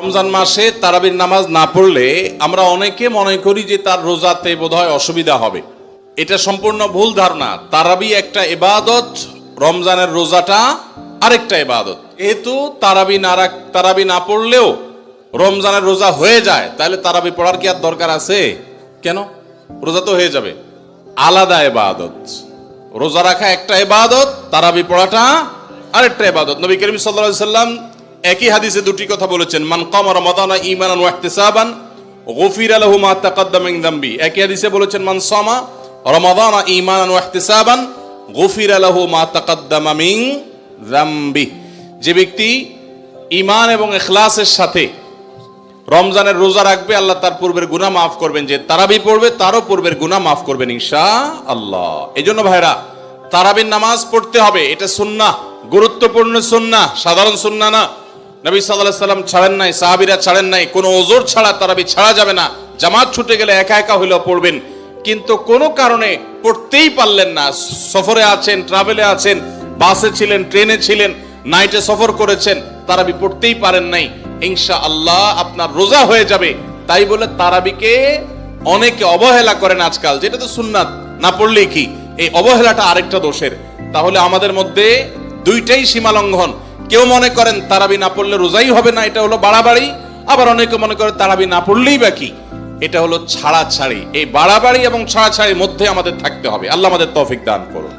রমজান মাসে তারাবির নামাজ না পড়লে আমরা অনেকে মনে করি যে তার রোজাতে বোধহয় অসুবিধা হবে। এটা সম্পূর্ণ ভুল ধারণা। তারাবি একটা ইবাদত, রমজানের রোজাটা আরেকটা ইবাদত। যেহেতু তারাবি না পড়লেও রমজানের রোজা হয়ে যায়, তাহলে তারাবি পড়ার কি আর দরকার আছে? কেন? রোজা তো হয়ে যাবে। আলাদা ইবাদত। রোজা রাখা একটা ইবাদত, তারাবি পড়াটা আরেকটা ইবাদত। নবী করিম সাল্লাল্লাহু আলাইহি সাল্লাম একই হাদিসে দুটি কথা বলেছেন, মান কামা রমাদানা ঈমানান ওয়া ইহতিসাবান গুফিরা লাহু মা তাকাদ্দামা মিন যামবি। একই হাদিসে বলেছেন, মান সামা রমাদানা ঈমানান ওয়া ইহতিসাবান গুফিরা লাহু মা তাকাদ্দামা মিন যামবি। যে ব্যক্তি ঈমান এবং ইখলাসের সাথে রমজানের রোজা রাখবে, আল্লাহ তার পূর্বের গুনাহ মাফ করবেন। যে তারাবি পড়বে তারও পূর্বের গুনাহ মাফ করবেন ইনশাআল্লাহ। এজন্য ভাইরা, তারাবির নামাজ পড়তে হবে। এটা সুন্নাহ, গুরুত্বপূর্ণ সুন্নাহ, সাধারণ সুন্নাহ না। নবী সাল্লাল্লাহু আলাইহি সাল্লাম ছাড়েন নাই, সাহাবীরা ছাড়েন নাই। কোনো ওযর ছাড়া তারাবি ছাড়া যাবে না। জামাত ছুটে গেলে একা একা হইলেও পড়বেন, কিন্তু কোনো কারণে পড়তেই পারলেন না, সফরে আছেন, ট্রাভেলে আছেন, বাসে ছিলেন, ট্রেনে ছিলেন, নাইটে সফর করেছেন, তারাবি পড়তেই পারেন নাই, ইনশাআল্লাহ আপনার রোজা হয়ে যাবে। তাই বলে তারাবিকে অনেকে অবহেলা করেন আজকাল, যেটা তো সুন্নাত, না পড়লেই কি? এই অবহেলাটা আরেকটা দোষের। তাহলে আমাদের মধ্যে দুইটাই সীমা লঙ্ঘন। কেউ মনে করেন তারাবি না পড়লে রোজাই হবে না, এটা হলো বাড়াবাড়ি। আবার অনেকে মনে করে তারাবি না পড়লেই বা কি, এটা হলো ছাড়াছাড়ি। এই বাড়াবাড়ি এবং ছাড়াছাড়ির মধ্যে আমাদের থাকতে হবে। আল্লাহ আমাদের তৌফিক দান করুন।